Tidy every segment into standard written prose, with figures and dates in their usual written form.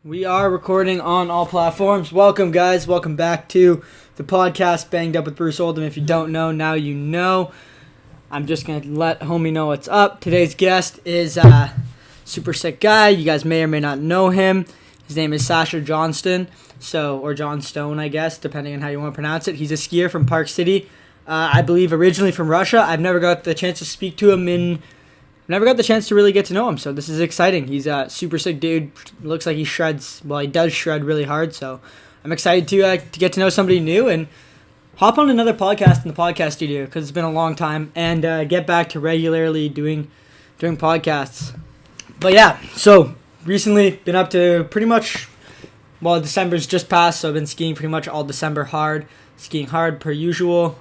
We are recording on all platforms. Welcome, guys. Welcome back to the podcast, Banged Up with Bruce Oldham. If you don't know, now you know. I'm just going to let homie know what's up. Today's guest is a super sick guy. You guys may or may not know him. His name is Sasha Johnstone, or Johnstone, I guess, depending on how you want to pronounce it. He's a skier from Park City, I believe originally from Russia. I've never got the chance to speak to him Never got the chance to really get to know him, so this is exciting. He's a super sick dude. Looks like he shreds. Well, he does shred really hard, so I'm excited to get to know somebody new and hop on another podcast in the podcast studio because it's been a long time and get back to regularly doing podcasts. But yeah, so recently been up to pretty much, December's just passed, so I've been skiing pretty much all December hard, skiing hard per usual.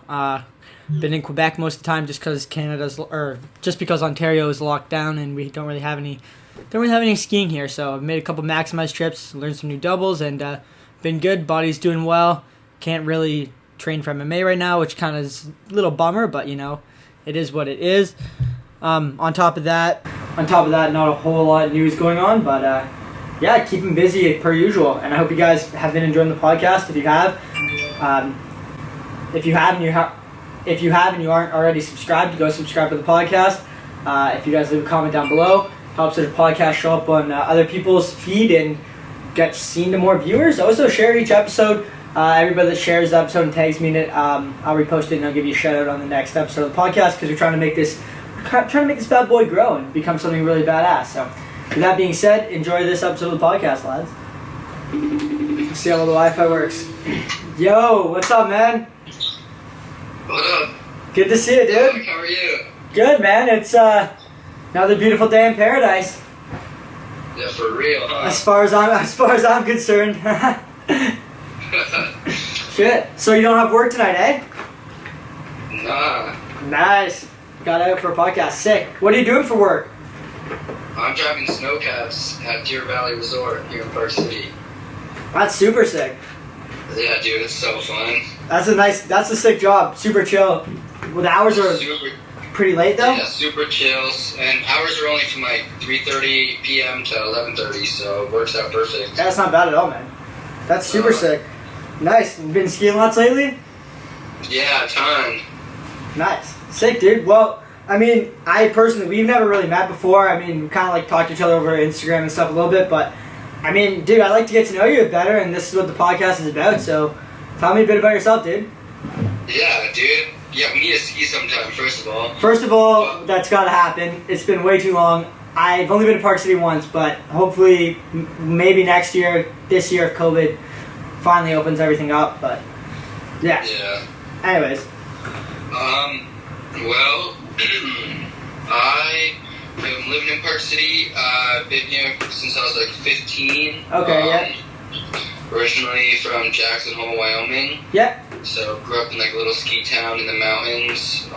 Been in Quebec most of the time just because Ontario is locked down and we don't really have any skiing here. So I've made a couple maximized trips, learned some new doubles, and been good. Body's doing well. Can't really train for MMA right now, which kind of is a little bummer, but it is what it is. On top of that, not a whole lot of news going on, but yeah, keeping busy per usual. And I hope you guys have been enjoying the podcast. If you have, if you have and you aren't already subscribed, go subscribe to the podcast. If you guys leave a comment down below, helps the podcast show up on other people's feed and get seen to more viewers. Also, share each episode. Everybody that shares the episode and tags me in it, I'll repost it and I'll give you a shout out on the next episode of the podcast because we're trying to make this bad boy grow and become something really badass. So, with that being said, enjoy this episode of the podcast, lads. Let's see how the Wi-Fi works. Yo, what's up, man? What up? Good to see you, dude. How are you? Good, man. It's another beautiful day in paradise. Yeah, for real, huh? As far as I'm concerned. Shit. So you don't have work tonight, eh? Nah. Nice. Got out for a podcast. Sick. What are you doing for work? I'm driving snowcats at Deer Valley Resort here in Park City. That's super sick. Yeah, dude, it's so fun. That's a sick job. Super chill. Well, the hours are pretty late though? Yeah, super chills. And hours are only from like 3:30 p.m. to 11:30, so it works out perfect. That's not bad at all, man. That's super sick. Nice. You been skiing lots lately? Yeah, a ton. Nice. Sick, dude. Well, I mean, we've never really met before. I mean, we kind of like talked to each other over Instagram and stuff a little bit, but I mean, dude, I'd like to get to know you better, and this is what the podcast is about, so tell me a bit about yourself, dude. Yeah, dude. Yeah, we need to ski sometime, first of all. That's got to happen. It's been way too long. I've only been to Park City once, but hopefully, maybe this year, if COVID finally opens everything up, but yeah. Yeah. Anyways. Well, I'm living in Park City. I've been here since I was like 15. Okay, yeah. Originally from Jackson Hole, Wyoming. Yeah. So grew up in like a little ski town in the mountains.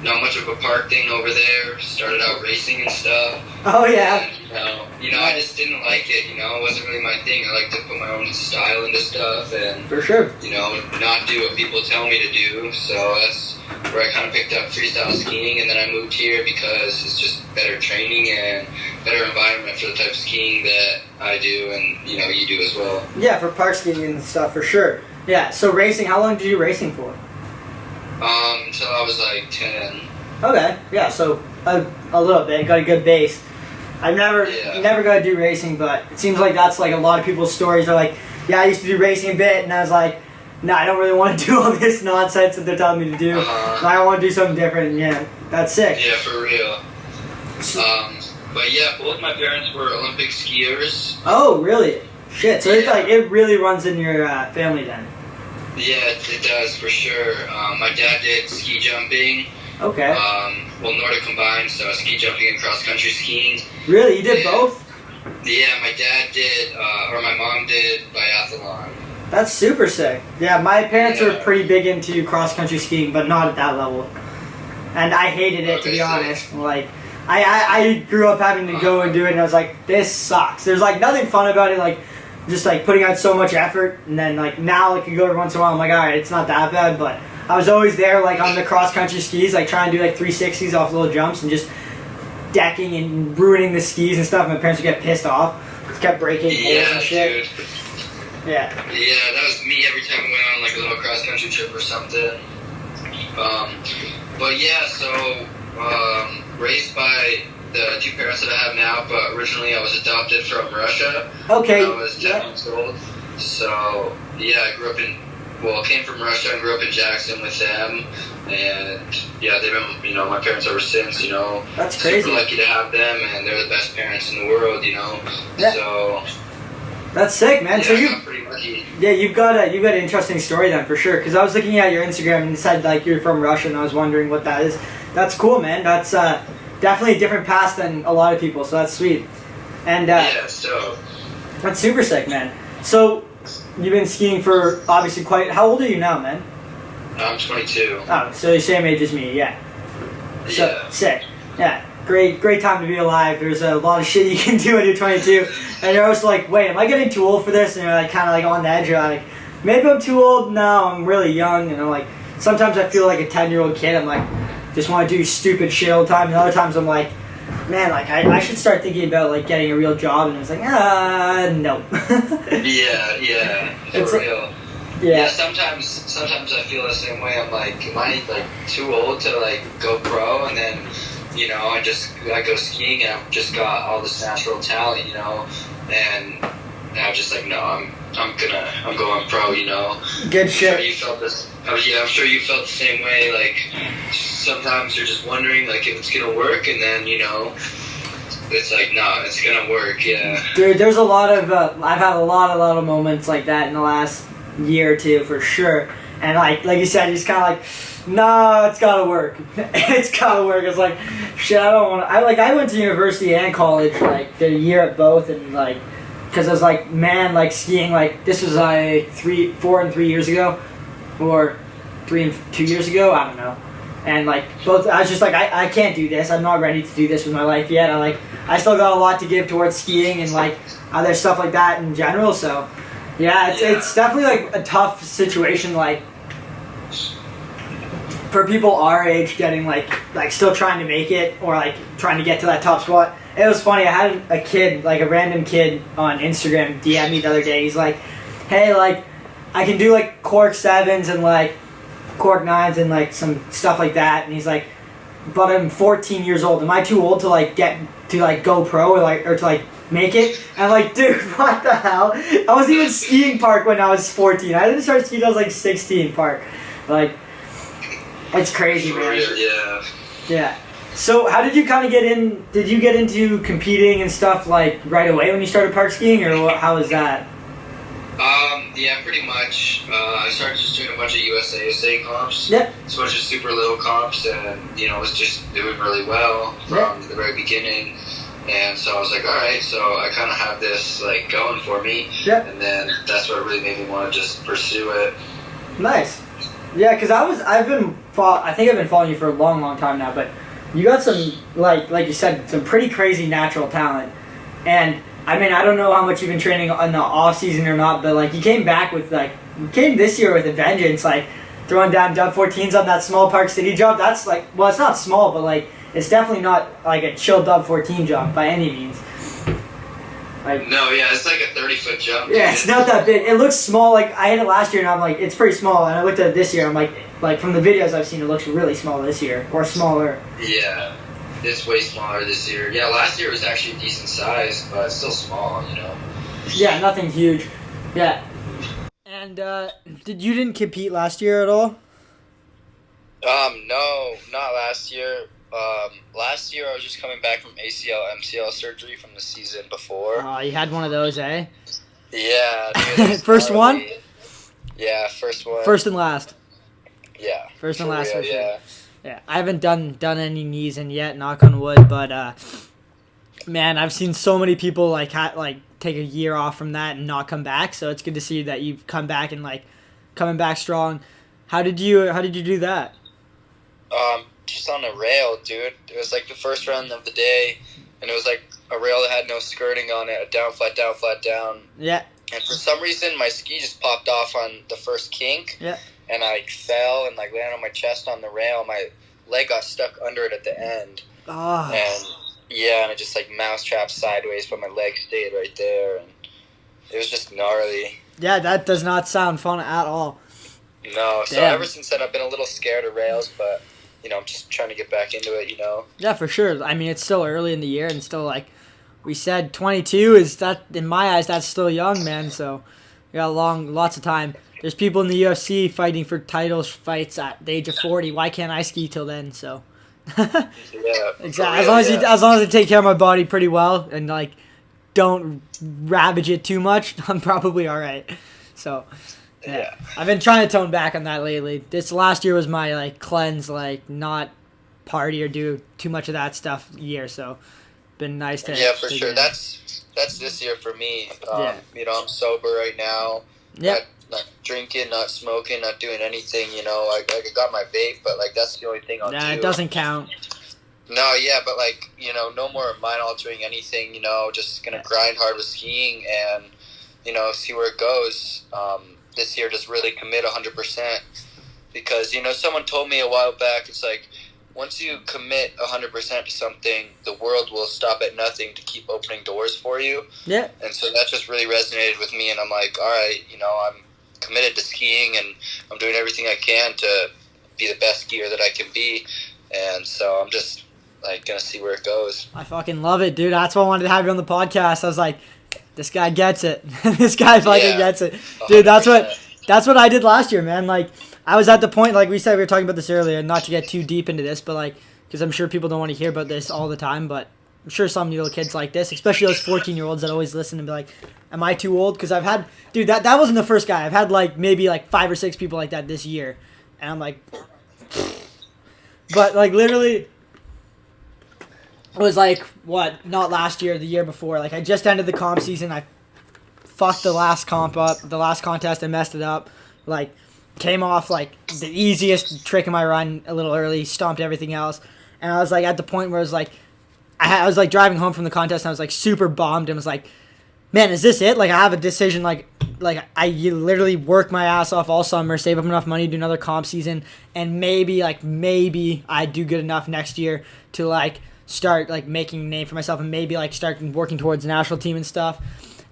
Not much of a park thing over there. Started out racing and stuff. Oh yeah. And, I just didn't like it. It wasn't really my thing. I like to put my own style into stuff and for sure. Not do what people tell me to do. So that's where I kind of picked up freestyle skiing, and then I moved here because it's just better training and better environment for the type of skiing that I do, and you do as well. Yeah, for park skiing and stuff for sure. Yeah. So racing, how long did you do racing for? Until I was like 10. Okay. Yeah. So a little bit, got a good base. I've never got to do racing, but it seems like that's like a lot of people's stories are like, yeah, I used to do racing a bit, and I was like, no, I don't really want to do all this nonsense that they're telling me to do. I want to do something different. And yeah, that's sick. Yeah, for real. But yeah, both my parents were Olympic skiers. Oh, really? Shit. So it's like it really runs in your family then. Yeah, it does for sure. My dad did ski jumping. Okay. Nordic combined, so ski jumping and cross country skiing. Really? You did both? Yeah, my dad did, or my mom did biathlon. That's super sick. Yeah, my parents were pretty big into cross-country skiing, but not at that level. And I hated it, to be honest. Like, I grew up having to go and do it, and I was like, this sucks. There's, like, nothing fun about it, like, just, like, putting out so much effort. And then, like, now, like, you go every once in a while, I'm like, all right, it's not that bad. But I was always there, like, on the cross-country skis, like, trying to do, like, 360s off little jumps and just decking and ruining the skis and stuff. My parents would get pissed off. Just kept breaking holes and shit. Dude. Yeah. Yeah, that was me every time we went on like a little cross country trip or something. But yeah, so raised by the two parents that I have now, but originally I was adopted from Russia. Okay. When I was 10 months old. So yeah, I came from Russia and grew up in Jackson with them. And yeah, they've been, my parents ever since, That's crazy. Super lucky to have them, and they're the best parents in the world, Yeah. So that's sick, man. yeah, So I got pretty lucky. Yeah, you've got an interesting story then for sure. Because I was looking at your Instagram and it said like you're from Russia, and I was wondering what that is. That's cool, man. That's definitely a different past than a lot of people. So that's sweet. And yeah, so that's super sick, man. So you've been skiing for obviously quite. How old are you now, man? I'm 22. Oh, so you're same age as me, yeah. So Yeah. sick. Yeah. Great time to be alive. There's a lot of shit you can do when you're 22. And you're always like, wait, am I getting too old for this? And you're like kind of like on the edge. You're like, maybe I'm too old. No, I'm really young. And I'm like, sometimes I feel like a 10-year-old kid. I'm like, just want to do stupid shit all the time. And other times I'm like, man, like I should start thinking about like getting a real job. And it's like, no. Yeah, for It's real. Yeah. Sometimes I feel the same way. I'm like, am I like too old to like go pro? And then, I go skiing and I've just got all this natural talent, and I'm just like, no, I'm going pro, Good shit. I'm sure you felt this. I'm sure you felt the same way. Like sometimes you're just wondering like if it's gonna work, and then it's like, no, it's gonna work. Yeah. Dude, there's a lot of I've had a lot of moments like that in the last year or two for sure. And like you said, you're just kind of like, no, it's gotta work. It's gotta work. It's like, shit, I don't want to. I went to university and college, like did a year at both, and like, because I was like, man, like skiing, like this was 4 and 3 years ago, or 3 and 2 years ago, I don't know. And like both, I was just like, I can't do this. I'm not ready to do this with my life yet. I still got a lot to give towards skiing and like other stuff like that in general. So yeah, it's definitely like a tough situation, like for people our age getting like still trying to make it or like trying to get to that top spot. It was funny. I had a kid, like a random kid on Instagram DM me the other day. He's like, hey, like I can do like cork 7s and like cork 9s and like some stuff like that. And he's like, but I'm 14 years old. Am I too old to like get to like go pro or to like make it? And I'm like, dude, what the hell? I wasn't even skiing park when I was 14. I didn't start skiing till I was like 16 park. Like, it's crazy, man. Yeah. Yeah. So how did you kind of get in? Did you get into competing and stuff like right away when you started park skiing, or how was that? Yeah, pretty much. I started just doing a bunch of USA comps. Yep. It's a bunch of super little comps, and was just doing really well from the very beginning. And so I was like, all right, so I kind of have this like going for me. Yep. And then that's what really made me want to just pursue it. Nice. Yeah, because I think I've been following you for a long time now, but you got some like you said, some pretty crazy natural talent. And I mean, I don't know how much you've been training in the off season or not, but like you came this year with a vengeance, like throwing down dub 14s on that small Park City jump. That's like, well, it's not small, but like it's definitely not like a chill dub 14 jump by any means. Like, no, yeah, it's like a 30-foot jump. Yeah, it's not that big. It looks small. Like I hit it last year, and I'm like, it's pretty small. And I looked at it this year, I'm like from the videos I've seen, it looks really small this year, or smaller. Yeah, it's way smaller this year. Yeah, last year was actually a decent size, but it's still small, Yeah, nothing huge. Yeah. And you didn't compete last year at all? No, not last year. Last year I was just coming back from ACL, MCL surgery from the season before. Oh, you had one of those, eh? Yeah. Dude, First one? Yeah, first one. First and last. Yeah. First and last, real, for sure. Yeah. Yeah, I haven't done any knees in yet, knock on wood, but man, I've seen so many people like take a year off from that and not come back. So it's good to see that you've come back and like coming back strong. How did you do that? Just on a rail, dude. It was like the first run of the day, and it was like a rail that had no skirting on it, a down, flat down. Yeah. And for some reason, my ski just popped off on the first kink. Yeah. And I fell and like landed on my chest on the rail. My leg got stuck under it at the end. Oh. And Yeah, and it just like mousetrapped sideways, but my leg stayed right there, and it was just gnarly. Yeah, that does not sound fun at all. No, so Damn. ever since then I've been a little scared of rails, but I'm just trying to get back into it. Yeah, for sure. I mean, it's still early in the year, and still like we said, 22 is that in my eyes that's still young, man. So we got lots of time. There's people in the UFC fighting for titles fights at the age of 40. Why can't I ski till then? So Yeah, exactly. As long as I take care of my body pretty well and like don't ravage it too much, I'm probably all right. So yeah. I've been trying to tone back on that lately. This last year was my like cleanse, like not party or do too much of that stuff year. So been nice to for sure. That's this year for me. I'm sober right now. Yeah. Not drinking, not smoking, not doing anything. I got my vape, but like that's the only thing I'll do. It doesn't count. No, yeah, but like no more mind altering anything. Just gonna grind hard with skiing and see where it goes. This year, just really commit 100% because someone told me a while back. It's like once you commit 100% to something, the world will stop at nothing to keep opening doors for you. Yeah. And so that just really resonated with me, and I'm like, all right, I'm committed to skiing, and I'm doing everything I can to be the best skier that I can be, and so I'm just like gonna see where it goes. I fucking love it, dude. That's why I wanted to have you on the podcast. I was like, this guy gets it. This guy fucking gets it, dude. 100%. That's what I did last year, man. Like I was at the point, like we said, we were talking about this earlier, not to get too deep into this, but like because I'm sure people don't want to hear about this all the time, but I'm sure some little kids like this, especially those 14-year-olds that always listen and be like, am I too old? Because I've had, dude, that wasn't the first guy. I've had like maybe like 5 or 6 people like that this year, and I'm like, but like literally, it was like what? Not last year, the year before. Like I just ended the comp season. I fucked the last comp up, the last contest. I messed it up. Like came off like the easiest trick in my run a little early, stomped everything else, and I was like at the point where it was like. I was like driving home from the contest and I was like super bummed and was like, man, is this it? Like I have a decision, like I literally work my ass off all summer, save up enough money to do another comp season, and maybe I do good enough next year to like start like making a name for myself and maybe like start working towards the national team and stuff.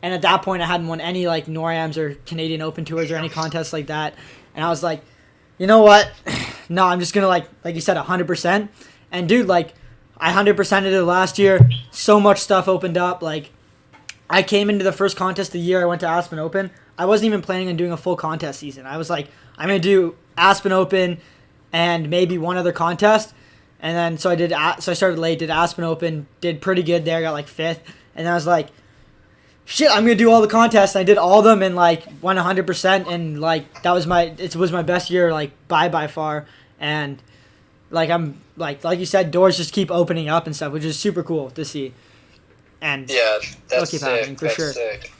And at that point I hadn't won any like NORAMs or Canadian Open tours or any contests like that. And I was like, you know what? No, I'm just gonna like you said, 100%. And dude, like I 100%ed it last year. So much stuff opened up. Like, I came into the first contest the year I went to Aspen Open. I wasn't even planning on doing a full contest season. I was like, I'm going to do Aspen Open and maybe one other contest. And then, so I started late, did Aspen Open, did pretty good there, got like 5th. And I was like, shit, I'm going to do all the contests. And I did all of them and like won 100%. And like, it was my best year, like by far. And like I'm like you said, doors just keep opening up and stuff, which is super cool to see. And yeah, that's keep sick. happening for that's sure. Sick.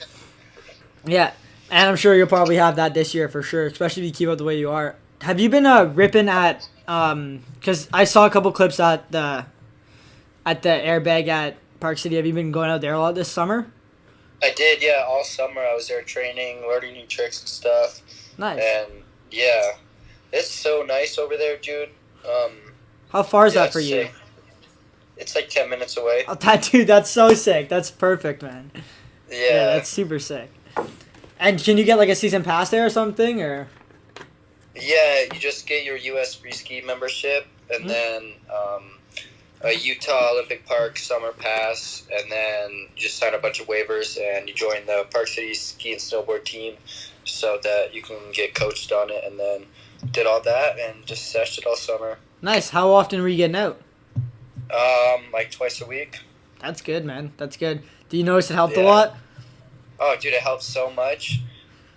Yeah, and I'm sure you'll probably have that this year for sure, especially if you keep up the way you are. Have you been ripping at because I saw a couple clips at the airbag at Park City. Have you been going out there a lot this summer? I did, yeah. All summer I was there training, learning new tricks and stuff. Nice. And yeah, it's so nice over there, dude. How far is that for you? Sick. It's like 10 minutes away. Oh, dude, that's so sick. That's perfect, man. Yeah, that's super sick. And can you get like a season pass there or something, or? Yeah, you just get your U.S. free ski membership, and then a Utah Olympic Park summer pass, and then you just sign a bunch of waivers and you join the Park City ski and snowboard team, so that you can get coached on it, and then did all that and just seshed it all summer. Nice. How often were you getting out? Like twice a week. That's good, man. That's good. Do you notice it helped a lot? Oh, dude, it helped so much.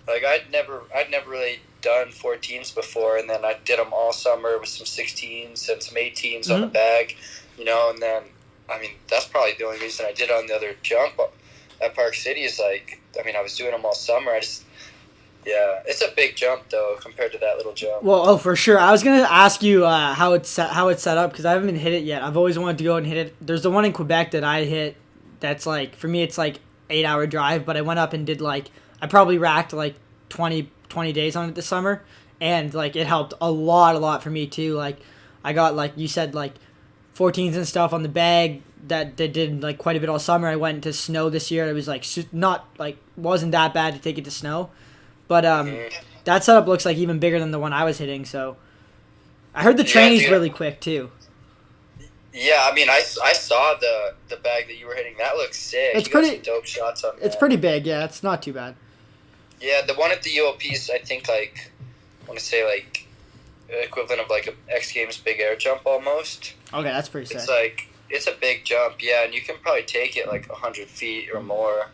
Like I'd never really done 14s before, and then I did them all summer with some 16s and some 18s on the bag, and then I mean that's probably the only reason I did on the other jump at Park City is like I was doing them all summer. Yeah, it's a big jump though compared to that little jump. Well, for sure. I was gonna ask you how it's set up because I haven't hit it yet. I've always wanted to go and hit it. There's the one in Quebec that I hit. That's like for me, it's like 8-hour drive. But I went up and did like I probably racked like 20 days on it this summer, and like it helped a lot for me too. Like I got like you said like 14s and stuff on the bag that they did like quite a bit all summer. I went to snow this year. It was like not like wasn't that bad to take it to snow, but that setup looks like even bigger than the one I was hitting. So I heard the training's really quick too. Yeah, I mean, I saw the bag that you were hitting. That looks sick. It's you got pretty some dope shots on that. It's pretty big. Yeah, it's not too bad. Yeah, the one at the UOP's, I think, like, I want to say, like, equivalent of, like, a X Games big air jump almost. Okay, that's pretty sick. It's, like, it's a big jump, yeah, and you can probably take it, like, 100 feet or more.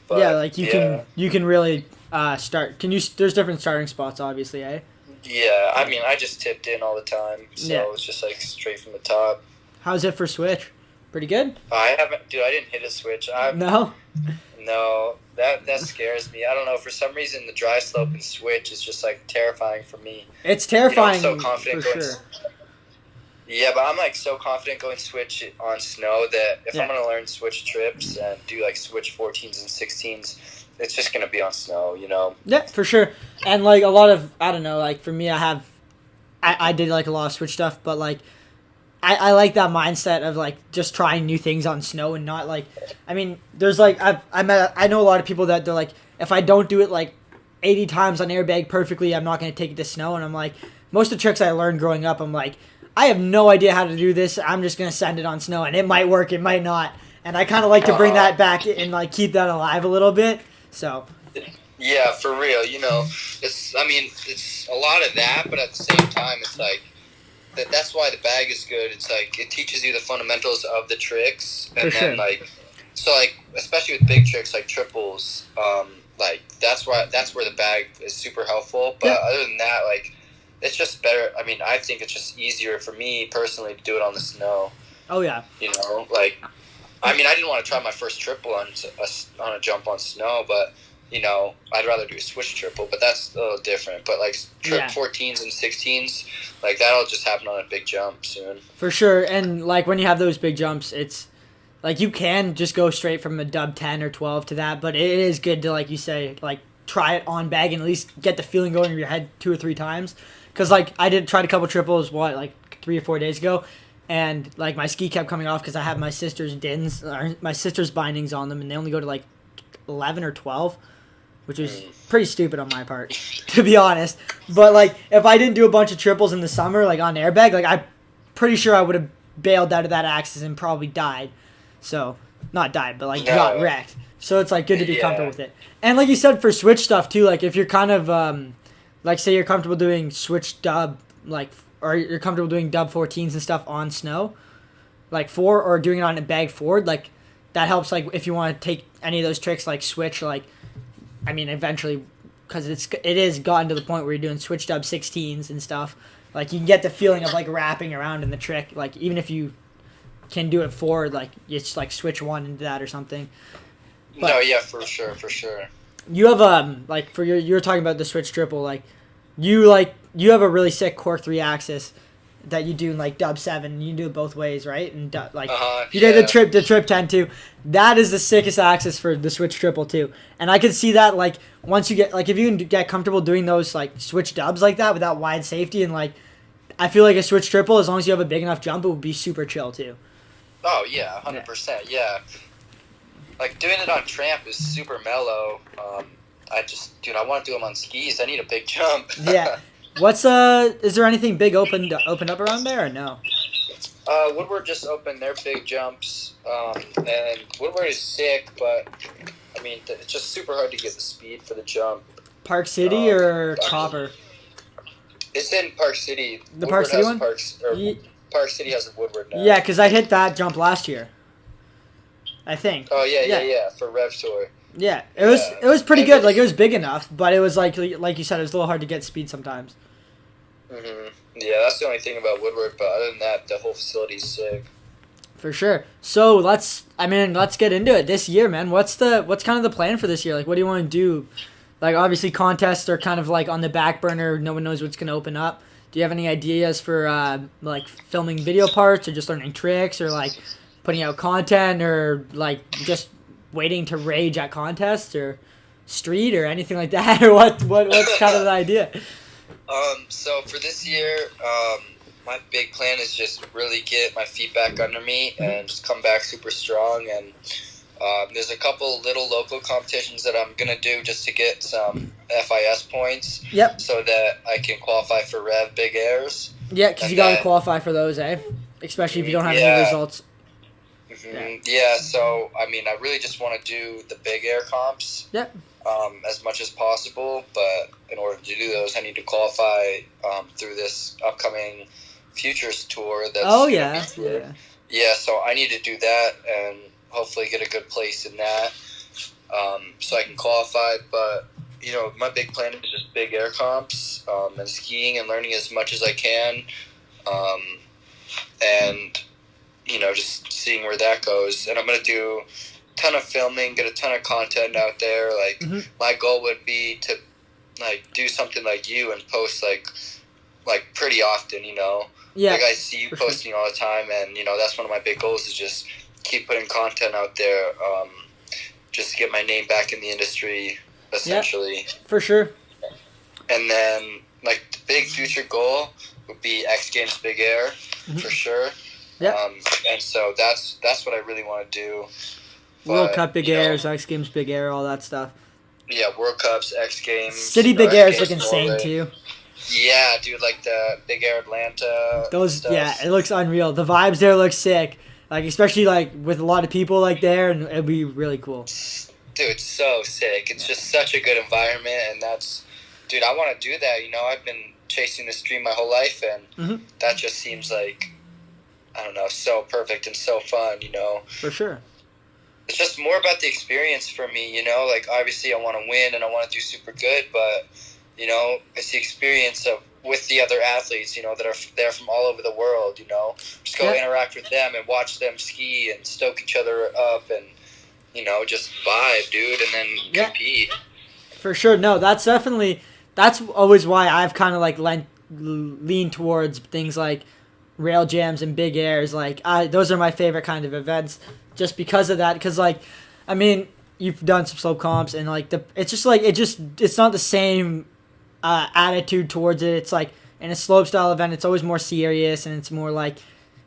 But, yeah, like, you can really start. There's different starting spots, obviously, eh? Yeah, I mean, I just tipped in all the time, so it's just, like, straight from the top. How's it for switch? Pretty good? I didn't hit a switch. No? No, that scares me. I don't know. For some reason, the dry slope and switch is just like terrifying for me. It's terrifying. I'm so confident for going. Sure. Yeah, but I'm like so confident going switch on snow that if I'm gonna learn switch trips and do like switch 14s and 16s, it's just gonna be on snow. Yeah, for sure. And like a lot of I don't know. Like for me, I did like a lot of switch stuff, but like. I like that mindset of like just trying new things on snow and not like I mean there's like I know a lot of people that they're like if I don't do it like 80 times on airbag perfectly I'm not going to take it to snow and I'm like most of the tricks I learned growing up I'm like I have no idea how to do this I'm just going to send it on snow and it might work it might not and I kind of like to bring that back and like keep that alive a little bit so yeah for real it's a lot of that but at the same time it's like that's why the bag is good. It's like it teaches you the fundamentals of the tricks, and then like so like especially with big tricks like triples, like that's where the bag is super helpful. But other than that, like it's just better. I mean, I think it's just easier for me personally to do it on the snow. Oh yeah. Like I mean, I didn't want to try my first triple on a jump on snow, but. I'd rather do a switch triple, but that's a little different. But, like, 14s and 16s, like, that'll just happen on a big jump soon. For sure. And, like, when you have those big jumps, it's, like, you can just go straight from a dub 10 or 12 to that. But it is good to, like you say, like, try it on bag and at least get the feeling going in your head 2 or 3 times. Because, like, I tried a couple triples, 3 or 4 days ago. And, like, my ski kept coming off because I have my sister's my sister's bindings on them. And they only go to, like, 11 or 12. Which was pretty stupid on my part, to be honest. But, like, if I didn't do a bunch of triples in the summer, like, on airbag, like, I'm pretty sure I would have bailed out of that axis and probably died. So, not died, but, like, got wrecked. So, it's, like, good to be comfortable with it. And, like you said, for switch stuff, too, like, if you're kind of, like, say you're comfortable doing switch dub, like, or you're comfortable doing dub 14s and stuff on snow, like, or doing it on a bag forward, like, that helps, like, if you want to take any of those tricks, like, switch, like, I mean, eventually, because it is gotten to the point where you're doing switched up 16s and stuff. Like, you can get the feeling of, like, wrapping around in the trick. Like, even if you can do it forward, like, it's, like, switch one into that or something. But no, yeah, for sure. You have, like, you were talking about the switch triple, like, you have a really sick cork 3 axis that you do in, like, dub 7. You can do it both ways, right? And, you did the trip 10, too. That is the sickest axis for the switch triple, too. And I could see that, like, once you get, like, if you can get comfortable doing those, like, switch dubs like that without wide safety and, like, I feel like a switch triple, as long as you have a big enough jump, it would be super chill, too. Oh, yeah, 100%, yeah. Like, doing it on tramp is super mellow. I want to do them on skis. I need a big jump. Yeah. Is there anything big opened up around there or no? Woodward just opened their big jumps, and Woodward is sick, but, I mean, it's just super hard to get the speed for the jump. Park City or Copper? It's in Park City. The Park City one? Park City has a Woodward now. Yeah, because I hit that jump last year, I think. Oh, yeah, for Rev Tour. Yeah, it was pretty good. Like, it was big enough, but it was like you said, it was a little hard to get speed sometimes. Mhm. Yeah, that's the only thing about Woodward. But other than that, the whole facility's sick. For sure. So let's get into it this year, man. What's kind of the plan for this year? Like, what do you want to do? Like, obviously, contests are kind of like on the back burner. No one knows what's going to open up. Do you have any ideas for like filming video parts, or just learning tricks, or like putting out content, or like just waiting to rage at contests, or street, or anything like that, or what's kind of the idea? So for this year, my big plan is just really get my feet back under me and just come back super strong. And there's a couple little local competitions that I'm going to do just to get some FIS points. Yep. So that I can qualify for Rev Big Airs. Yeah, because you got to qualify for those, eh? Especially if you don't have any results. Yeah, so, I mean, I really just want to do the big air comps as much as possible, but in order to do those, I need to qualify through this upcoming Futures Tour. Yeah, so I need to do that and hopefully get a good place in that so I can qualify, but, you know, my big plan is just big air comps and skiing and learning as much as I can, and you know, just seeing where that goes. And I'm going to do a ton of filming, get a ton of content out there. Like, my goal would be to, like, do something like you and post, like pretty often, you know? Yeah. Like, I see you posting all the time, and, you know, that's one of my big goals is just keep putting content out there, just to get my name back in the industry, essentially. Yeah, for sure. And then, like, the big future goal would be X Games Big Air, for sure. Yeah. And so that's what I really want to do. World Cup Big Airs, X Games Big Air, all that stuff. Yeah, World Cups, X Games. City Big Airs look insane too. Yeah, dude, like the Big Air Atlanta. Those, yeah, it looks unreal. The vibes there look sick. Like, especially like with a lot of people like there, and it'd be really cool. Dude, it's so sick. It's just such a good environment, and dude, I want to do that. You know, I've been chasing this dream my whole life, and that just seems like, I don't know, so perfect and so fun, you know. For sure. It's just more about the experience for me, you know. Like, obviously I want to win and I want to do super good, but, you know, it's the experience of with the other athletes, you know, that are there from all over the world, you know. Just go interact with them and watch them ski and stoke each other up and, you know, just vibe, dude, and then compete. For sure. No, that's always why I've kind of, like, leaned towards things like rail jams and big airs. Like, those are my favorite kind of events just because of that. Because, like, I mean, you've done some slope comps and, like, it's just like it's not the same attitude towards it. It's like in a slope style event, it's always more serious and it's more like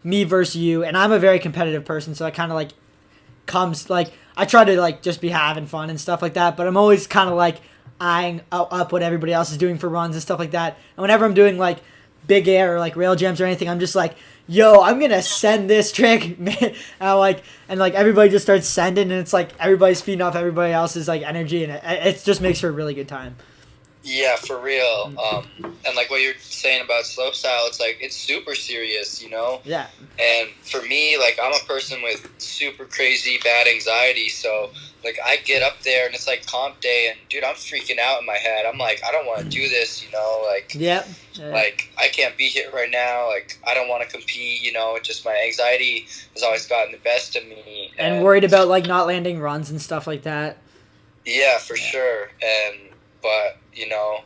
me versus you. And I'm a very competitive person, so I kind of like comes like I try to like just be having fun and stuff like that. But I'm always kind of like eyeing up what everybody else is doing for runs and stuff like that. And whenever I'm doing like big air or like rail jams or anything, I'm just like, yo, I'm gonna send this trick, man. And everybody just starts sending, and it's like everybody's feeding off everybody else's like energy, and it just makes for a really good time. Yeah, for real. And like what you're saying about slope style, it's like it's super serious, you know? Yeah. And for me, like I'm a person with super crazy bad anxiety, so like I get up there and it's like comp day and dude, I'm freaking out in my head. I'm like, I don't want to do this, you know, like like I can't be here right now, like I don't want to compete, you know, just my anxiety has always gotten the best of me. And worried about like not landing runs and stuff like that. Yeah, for sure. But, you know,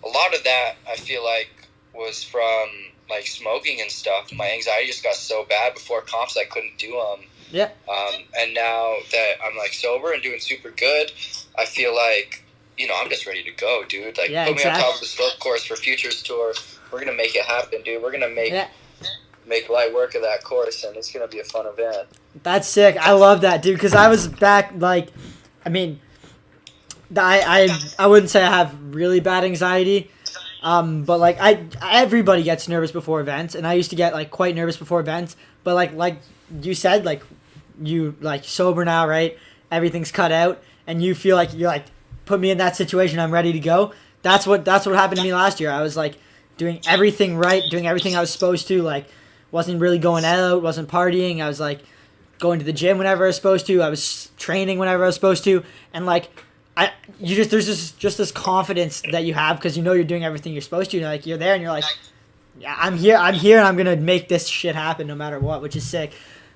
a lot of that I feel like was from like smoking and stuff. My anxiety just got so bad before comps I couldn't do them. Yeah. And now that I'm like sober and doing super good, I feel like, you know, I'm just ready to go, dude. Like put me on top of the slope course for Futures Tour. We're gonna make it happen, dude. We're gonna make light work of that course, and it's gonna be a fun event. That's sick. I love that, dude. Because I was back like, I mean, I wouldn't say I have really bad anxiety. But like everybody gets nervous before events, and I used to get like quite nervous before events. But like you said, like you like sober now, right? Everything's cut out, and you feel like you're like put me in that situation. I'm ready to go. That's what happened to me last year. I was like doing everything right, doing everything I was supposed to. Like wasn't really going out, wasn't partying. I was like going to the gym whenever I was supposed to. I was training whenever I was supposed to, and like. There's just this confidence that you have because you know you're doing everything you're supposed to. Like you're there and you're like, yeah, I'm here, and I'm gonna make this shit happen no matter what, which is sick.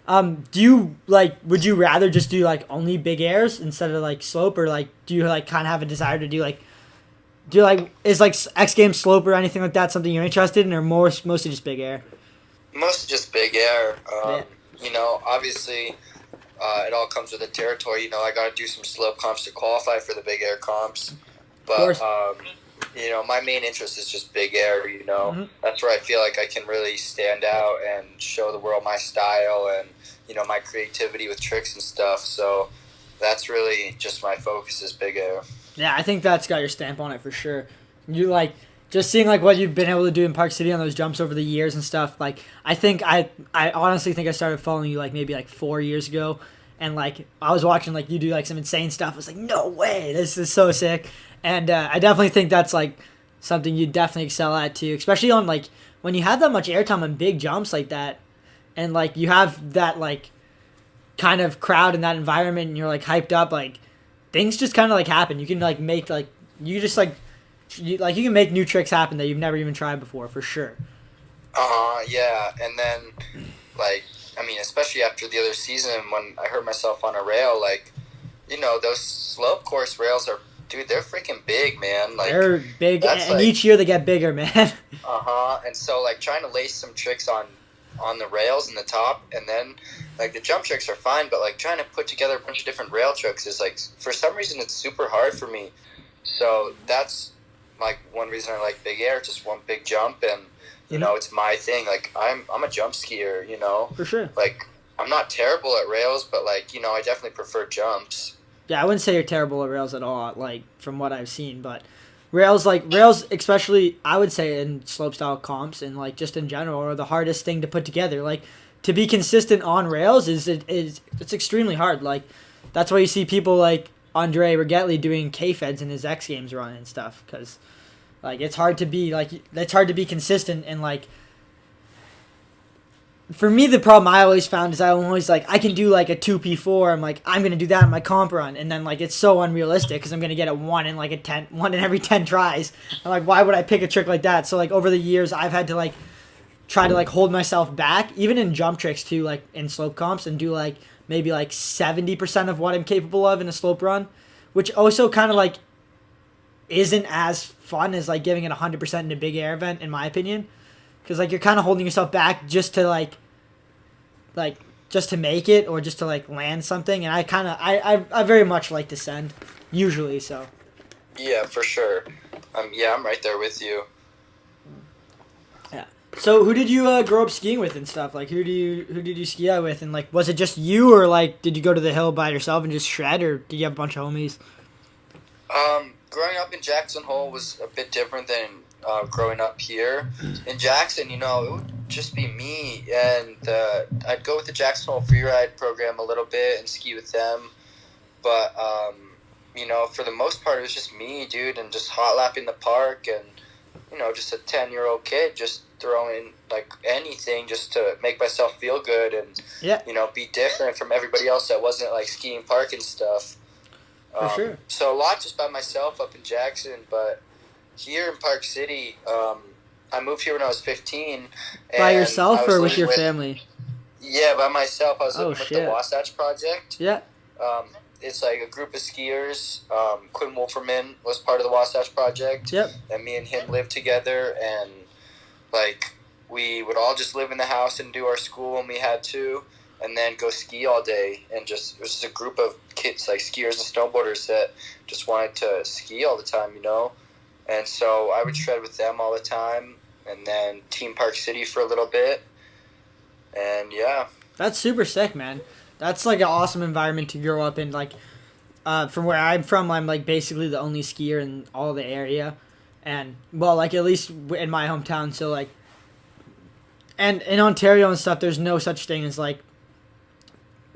Do you like? Would you rather just do like only big airs instead of like slope, or like do you like kind of have a desire to do like is like X Games slope or anything like that something you're interested in, or mostly just big air? Mostly just big air. You know, obviously. It all comes with the territory. You know, I got to do some slope comps to qualify for the big air comps. But, my main interest is just big air. Mm-hmm. That's where I feel like I can really stand out and show the world my style and my creativity with tricks and stuff. So that's really just my focus is big air. Yeah, I think that's got your stamp on it for sure. You like just seeing like what you've been able to do in Park City on those jumps over the years and stuff. Like I think I honestly think I started following you like maybe like 4 years ago, and like I was watching like you do like some insane stuff. I was like, no way, this is so sick. And I definitely think that's like something you definitely excel at too, especially on like when you have that much airtime on big jumps like that, and like you have that like kind of crowd in that environment, and you're like hyped up, like things just kind of like happen. You can like make like you just like you can make new tricks happen that you've never even tried before for sure. Yeah, and then like I mean, especially after the other season when I hurt myself on a rail, like those slope course rails are. Dude, they're freaking big, man. Like they're big, and like, each year they get bigger, man. And so like trying to lace some tricks on the rails in the top, and then like the jump tricks are fine, but like trying to put together a bunch of different rail tricks is like for some reason it's super hard for me. So that's like one reason I like big air, just one big jump, and it's my thing. Like I'm a jump skier, For sure. Like I'm not terrible at rails, but like I definitely prefer jumps. Yeah, I wouldn't say you're terrible at rails at all, like, from what I've seen, but rails, especially, I would say in slopestyle comps and, like, just in general, are the hardest thing to put together. Like, to be consistent on rails it's extremely hard. Like, that's why you see people like Andre Rigetti doing K-Feds in his X Games run and stuff, because, like, it's hard to be consistent and, like, for me, the problem I always found is I'm always like, I can do like a 2P4. I'm like, I'm going to do that in my comp run. And then like, it's so unrealistic because I'm going to get a 1 in every 10 tries. I'm like, why would I pick a trick like that? So like over the years, I've had to like, try to like hold myself back, even in jump tricks too, like in slope comps, and do like maybe like 70% of what I'm capable of in a slope run, which also kind of like isn't as fun as like giving it 100% in a big air event, in my opinion. Because, like, you're kind of holding yourself back just to, just to make it or just to, like, land something. And I very much like to send, usually, so. Yeah, for sure. I'm right there with you. Yeah. So, who did you grow up skiing with and stuff? Like, who did you ski out with? And, like, was it just you, or, like, did you go to the hill by yourself and just shred, or did you have a bunch of homies? Growing up in Jackson Hole was a bit different than growing up here. In Jackson, it would just be me, and I'd go with the Jackson Hole Freeride program a little bit and ski with them. But, for the most part, it was just me, dude, and just hot lapping the park, and, just a 10-year-old kid just throwing, like, anything just to make myself feel good and, be different from everybody else that wasn't, like, skiing park and stuff. For sure. So a lot just by myself up in Jackson, but here in Park City, I moved here when I was 15. By yourself or with your family? Yeah, by myself. I was living with shit. the Wasatch Project. Yeah. It's like a group of skiers. Quinn Wolferman was part of the Wasatch Project. Yep. And me and him lived together, and like we would all just live in the house and do our school when we had to, and then go ski all day. And it was just a group of kids, like skiers and snowboarders, that just wanted to ski all the time, And so I would shred with them all the time, and then Team Park City for a little bit, and yeah. That's super sick, man. That's like an awesome environment to grow up in. Like, from where I'm from, I'm like basically the only skier in all the area, and well, like at least in my hometown. So like, and in Ontario and stuff, there's no such thing as like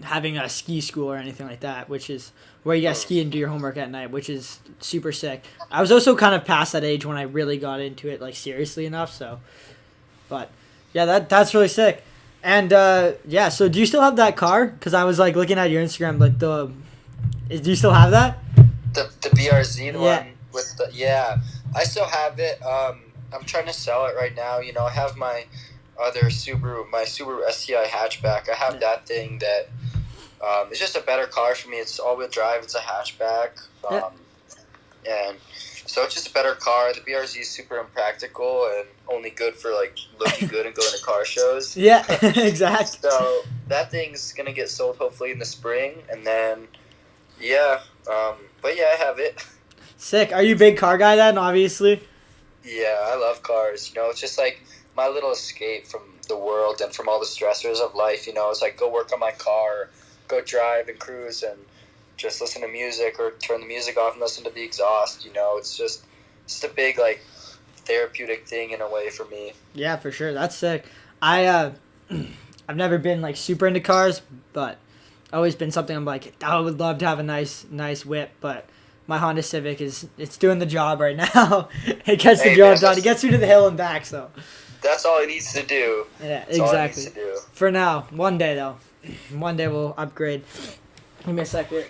having a ski school or anything like that, which is where you get ski and do your homework at night, which is super sick. I was also kind of past that age when I really got into it, like, seriously enough, so. But, yeah, that's really sick. And, so do you still have that car? Because I was, like, looking at your Instagram, like, do you still have that? The BRZ, the one with the, yeah. I still have it. I'm trying to sell it right now. I have my other Subaru STI hatchback. I have that thing that, it's just a better car for me. It's all-wheel drive. It's a hatchback. And so it's just a better car. The BRZ is super impractical and only good for, like, looking good and going to car shows. Yeah, exactly. So that thing's going to get sold hopefully in the spring. And then, but yeah, I have it. Sick. Are you a big car guy then, obviously? Yeah, I love cars. You know, it's just like my little escape from the world and from all the stressors of life. You know, it's like go work on my car, go drive and cruise and just listen to music or turn the music off and listen to the exhaust. You know, it's a big like therapeutic thing in a way for me. Yeah, for sure. That's sick. I I've never been like super into cars, but always been something I'm like I would love to have a nice whip, but my Honda Civic it's doing the job right now. It gets the job done. It gets you to the hill and back, so That's all it needs to do. yeah, That's all it exactly. needs to do. For now, one day though. One day we'll upgrade. Give me a second.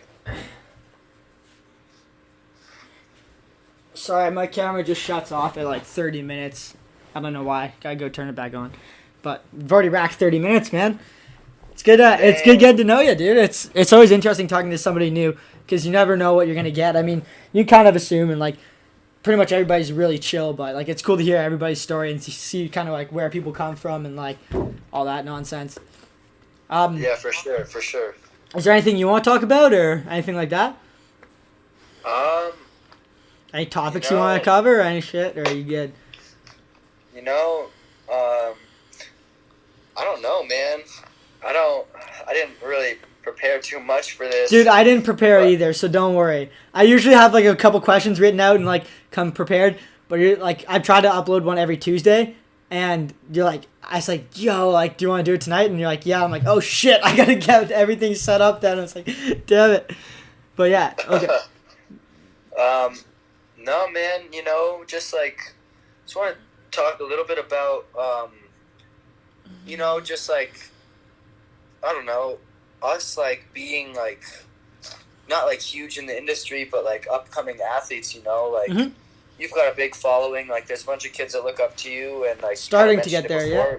Sorry, my camera just shuts off at like 30 minutes. I don't know why. Gotta go turn it back on. But we've already racked 30 minutes, man. It's good. It's good getting to know you, dude. It's always interesting talking to somebody new because you never know what you're gonna get. I mean, you kind of assume and like pretty much everybody's really chill, but like it's cool to hear everybody's story and to see kind of like where people come from and like all that nonsense. Yeah, for sure. Is there anything you want to talk about or anything like that? Any topics you want to cover or any shit, or are you good? You know, I don't know, man. I didn't really prepare too much for this. Dude, I didn't prepare either, so don't worry. I usually have like a couple questions written out and like come prepared, but you're like I try to upload one every Tuesday, and you're like I was like, yo, like, do you want to do it tonight? And you're like, yeah. I'm like, oh shit, I gotta get everything set up. Then I was like, damn it. But yeah, okay. No, man. You know, just want to talk a little bit about, you know, just like, I don't know, us like being like, not like huge in the industry, but like upcoming athletes. You know, like you've got a big following. Like there's a bunch of kids that look up to you, and like starting to get there. Yeah.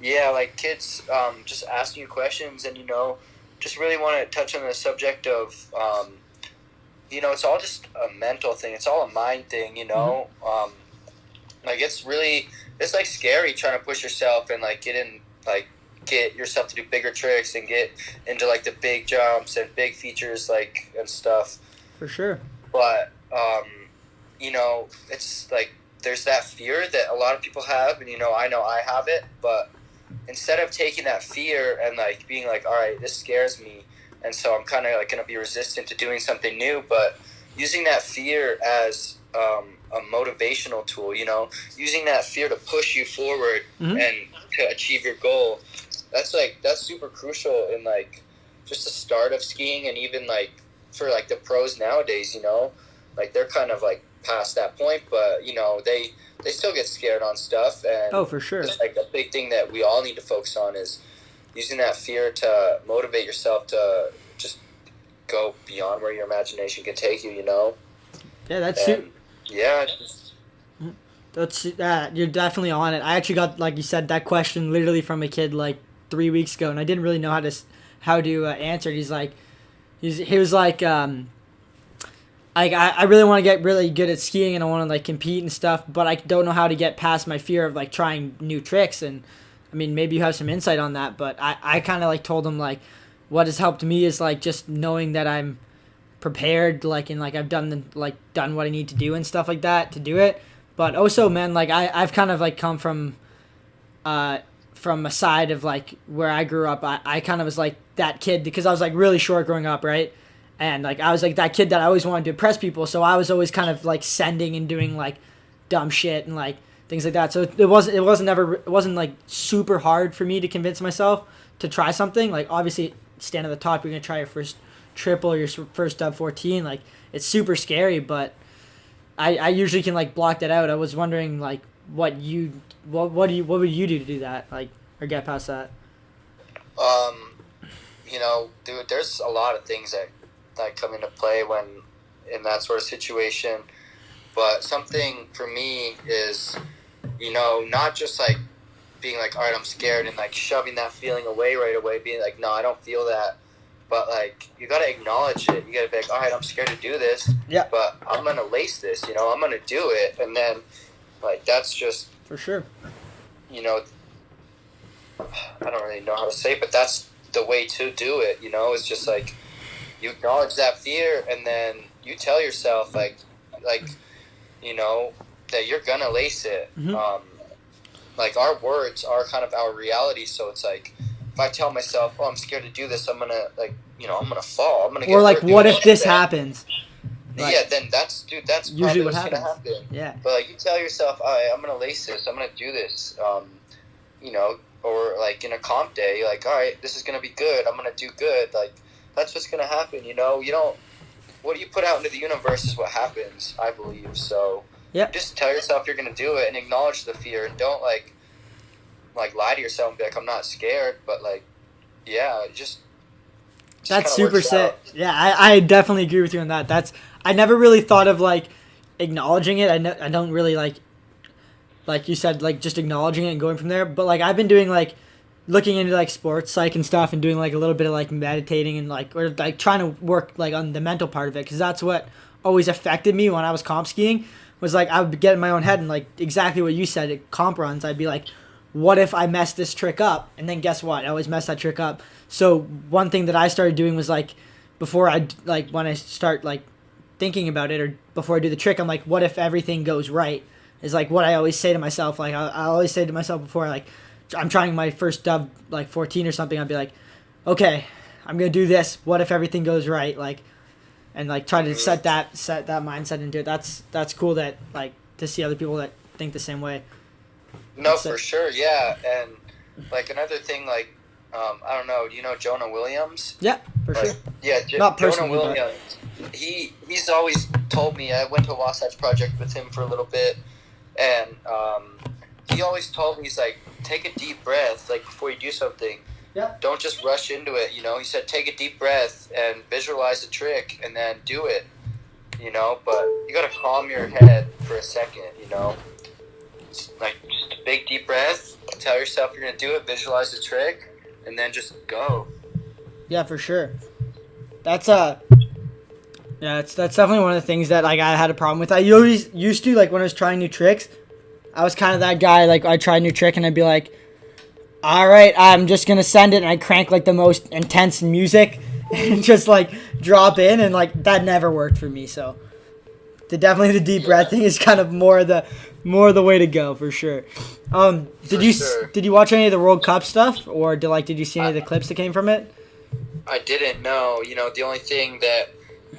Yeah, like kids just asking you questions, and you know, just really want to touch on the subject of, you know, it's all just a mental thing. It's all a mind thing, you know. Like it's like scary trying to push yourself and like get yourself to do bigger tricks and get into like the big jumps and big features like and stuff. For sure. But you know, it's like there's that fear that a lot of people have, and you know I have it, but instead of taking that fear and like being like, all right, this scares me, and so I'm kind of like going to be resistant to doing something new, but using that fear as a motivational tool, you know, using that fear to push you forward and to achieve your goal. That's super crucial in like just the start of skiing, and even like for like the pros nowadays, you know, like they're kind of like past that point, but you know, they still get scared on stuff, and oh, for sure. It's like a big thing that we all need to focus on is using that fear to motivate yourself to just go beyond where your imagination can take you, you know? Yeah, that's you're definitely on it. I actually got, like you said, that question literally from a kid like 3 weeks ago, and I didn't really know how to answer it. He was like, I really want to get really good at skiing and I want to like compete and stuff, but I don't know how to get past my fear of like trying new tricks. And I mean, maybe you have some insight on that, but I kind of like told him like what has helped me is like just knowing that I'm prepared, like, and like I've done what I need to do and stuff like that to do it. But also, man, like I've kind of like come from a side of like where I grew up. I kind of was like that kid because I was like really short growing up, right? And like I was like that kid that I always wanted to impress people, so I was always kind of like sending and doing like dumb shit and like things like that. So it wasn't like super hard for me to convince myself to try something. Like obviously, stand at the top, you're gonna try your first triple or your first dub 14. Like it's super scary, but I usually can like block that out. I was wondering like what would you do to do that, like, or get past that? You know, dude, there's a lot of things that come into play when in that sort of situation, but something for me is, you know, not just like being like, all right, I'm scared, and like shoving that feeling away right away, being like, no, I don't feel that, but like you gotta acknowledge it. You gotta be like, all right, I'm scared to do this, yeah, but I'm gonna lace this, you know, I'm gonna do it. And then like that's just for sure, you know, I don't really know how to say it, but that's the way to do it, you know. It's just like you acknowledge that fear, and then you tell yourself like, you know, that you're gonna lace it. Mm-hmm. Like our words are kind of our reality. So it's like if I tell myself, "Oh, I'm scared to do this. I'm gonna I'm gonna fall. I'm gonna get Or like, hurt what doing if this then, happens? Yeah, then that's usually probably what what's happens. gonna happen. Yeah. But like you tell yourself, I'm gonna lace this. I'm gonna do this. Or like in a comp day, you're like, all right, this is gonna be good. I'm gonna do good. Like that's what's gonna happen. You don't. What you put out into the universe is what happens. I believe so. Yeah. Just tell yourself you're gonna do it and acknowledge the fear, and don't like lie to yourself and be like, I'm not scared, but like, yeah, just That's kinda super works sick. out. Yeah, I definitely agree with you on that. I never really thought of like acknowledging it. I don't really like you said, like just acknowledging it and going from there. But like I've been doing like looking into like sports psych and stuff and doing like a little bit of like meditating and or like trying to work like on the mental part of it, because that's what always affected me when I was comp skiing. Was like I would get in my own head and like exactly what you said at comp runs, I'd be like, what if I mess this trick up? And then guess what? I always mess that trick up. So one thing that I started doing was like before when I start like thinking about it or before I do the trick, I'm like, what if everything goes right? Is like what I always say to myself. Like I always say to myself before like I'm trying my first dub like 14 or something, I'd be like, okay, I'm gonna do this. What if everything goes right? Like, and like try to set that mindset into it. That's cool that like to see other people that think the same way. No, for sure, yeah. And like another thing, like I don't know, do you know Jonah Williams? Yeah, for sure. Yeah, Not Jonah personally, Williams. He's always told me. I went to a Wasatch Project with him for a little bit, and he always told me, he's like, take a deep breath, like before you do something. Yeah. Don't just rush into it. He said take a deep breath and visualize a trick and then do it. But you gotta calm your head for a second. Like just a big deep breath. Tell yourself you're gonna do it. Visualize the trick, and then just go. Yeah, for sure. That's that's definitely one of the things that like I had a problem with. I always used to, like when I was trying new tricks, I was kind of that guy. Like I'd try a new trick and I'd be like, all right, I'm just gonna send it, and I crank like the most intense music and just like drop in, and like that never worked for me. So definitely the deep breath thing is kind of more the way to go for sure. Did you watch any of the World Cup stuff, or did you see any of the clips that came from it? I didn't know. The only thing that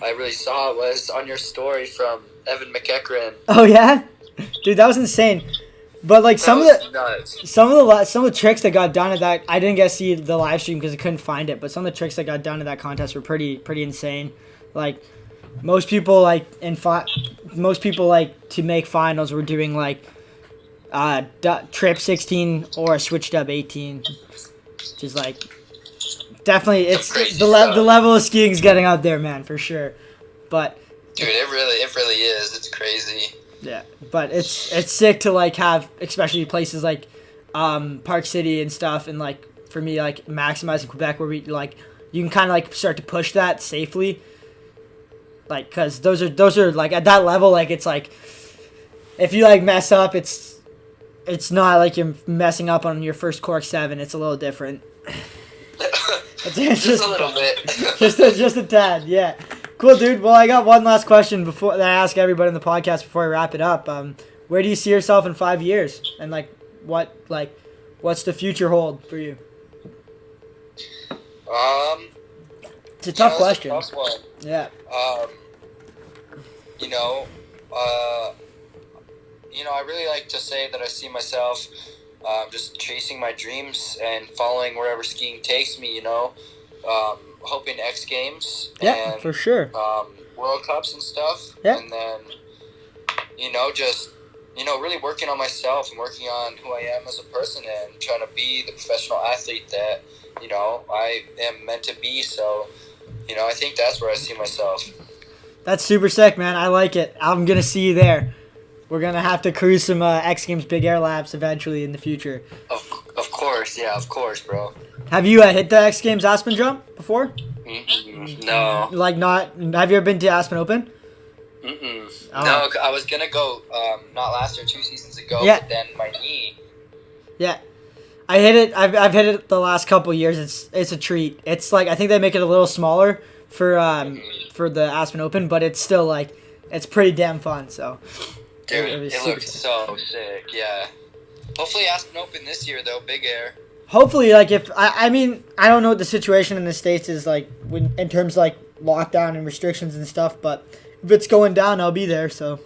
I really saw was on your story from Evan McEachran. Oh yeah, dude, that was insane. But like some of the tricks that got done at that, I didn't get to see the live stream because I couldn't find it. But some of the tricks that got done at that contest were pretty insane. Like most people to make finals were doing like trip 16 or switch dub 18, which is like definitely the level of skiing is getting out there, man, for sure. But dude, it really is. It's crazy. Yeah, but it's sick to like have, especially places like Park City and stuff, and like for me like maximizing Quebec, where we like you can kind of like start to push that safely, like because those are like at that level, like it's like if you like mess up, it's not like you're messing up on your first cork 7. It's a little different. Just a little bit. just a tad, yeah. Cool, dude. Well, I got one last question that I ask everybody in the podcast before I wrap it up. Where do you see yourself in 5 years, and what's the future hold for you? It's a tough question. That's a tough one. Yeah. I really like to say that I see myself just chasing my dreams and following wherever skiing takes me. Hoping X Games. Yeah, and, for sure. World Cups and stuff. Yeah. And then, just really working on myself and working on who I am as a person and trying to be the professional athlete that I am meant to be. So, I think that's where I see myself. That's super sick, man. I like it. I'm gonna see you there. We're gonna have to cruise some X Games Big Air laps eventually in the future. Of course, yeah, of course, bro. Have you hit the X Games Aspen jump before? No. Have you ever been to Aspen Open? Oh. Oh. No, I was gonna go not last year, 2 seasons ago, Yeah. but then my knee. Yeah. I hit it. I've hit it the last couple of years. It's a treat. It's like I think they make it a little smaller for the Aspen Open, but it's still like it's pretty damn fun. So Dude, was it super looked sick. so sick, yeah. Hopefully Aspen Open this year, though, big air. Hopefully, like, if I mean, I don't know what the situation in the States is like in terms of, like, lockdown and restrictions and stuff, but if it's going down, I'll be there. So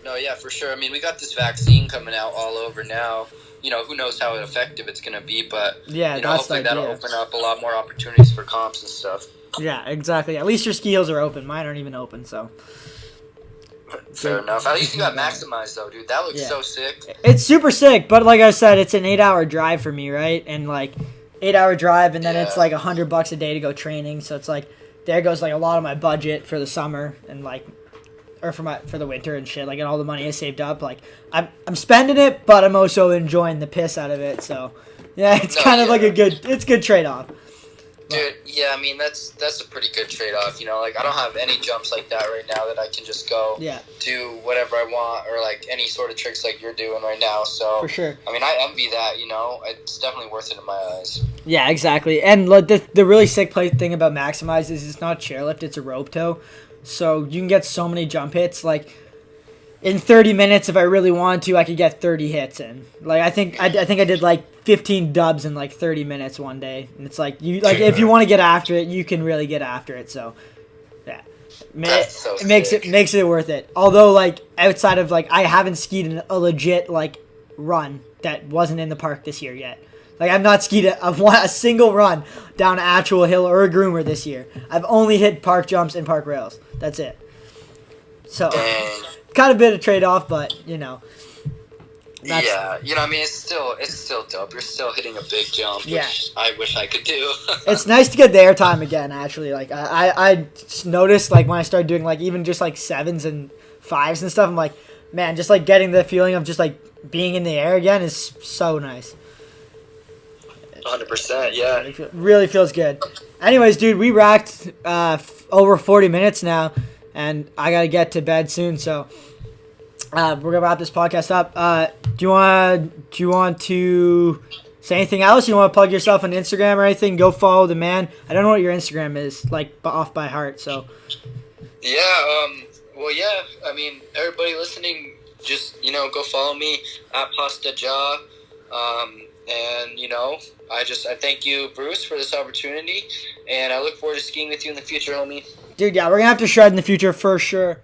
No, yeah, for sure. I mean, we got this vaccine coming out all over now. You know, who knows how effective it's going to be, but, yeah, you know, that's hopefully the idea. that'll open up a lot more opportunities for comps and stuff. Yeah, exactly. At least your ski hills are open. Mine aren't even open, so Fair enough. At least you got maximized, though, dude. That looks Yeah. so sick. it's super sick. But like I said, it's an 8-hour drive for me, right? And like 8-hour drive, and then it's Yeah. like $100 a day to go training. So it's like there goes like a lot of my budget for the summer and like or for the winter and shit. Like, and all the money I saved up, like I'm spending it, but I'm also enjoying the piss out of it. So yeah, it's No, kind of yeah. like a good trade off. Dude, yeah, I mean, that's a pretty good trade-off, you know? Like, I don't have any jumps like that right now that I can just go Yeah, do whatever I want or, like, any sort of tricks like you're doing right now. So, for sure. I mean, I envy that, you know? It's definitely worth it in my eyes. Yeah, exactly. And like the really sick thing about Maximize is it's not chairlift, it's a rope tow. So you can get so many jump hits. Like in 30 minutes, if I really wanted to, I could get 30 hits in. Like I think I did like 15 dubs in like 30 minutes one day. And it's like if you want to get after it, you can really get after it. So yeah, That's so it makes it worth it. Although like outside of like I haven't skied in a legit like run that wasn't in the park this year yet. Like, I've not skied a single run down an actual hill or a groomer this year. I've only hit park jumps and park rails. That's it. So, Dang. kind of a bit of trade-off, but, you know. Yeah, you know, I mean, it's still dope. You're still hitting a big jump, Yeah. which I wish I could do. It's nice to get the airtime again, actually. Like, I noticed, like, when I started doing, like, even just, like, 7s and 5s and stuff, I'm like, man, just, like, getting the feeling of just, like, being in the air again is so nice. 100%, yeah. Really feels good. Anyways, dude, we racked over 40 minutes now, and I gotta get to bed soon. So we're gonna wrap this podcast up. Do you want to say anything else? You want to plug yourself on Instagram or anything? Go follow the man. I don't know what your Instagram is, like off by heart. So Yeah, well, yeah, I mean, everybody listening, just, you know, go follow me at Pasta Jaw. And, you know, I thank you, Bruce, for this opportunity, and I look forward to skiing with you in the future, homie. dude, yeah, we're gonna have to shred in the future for sure.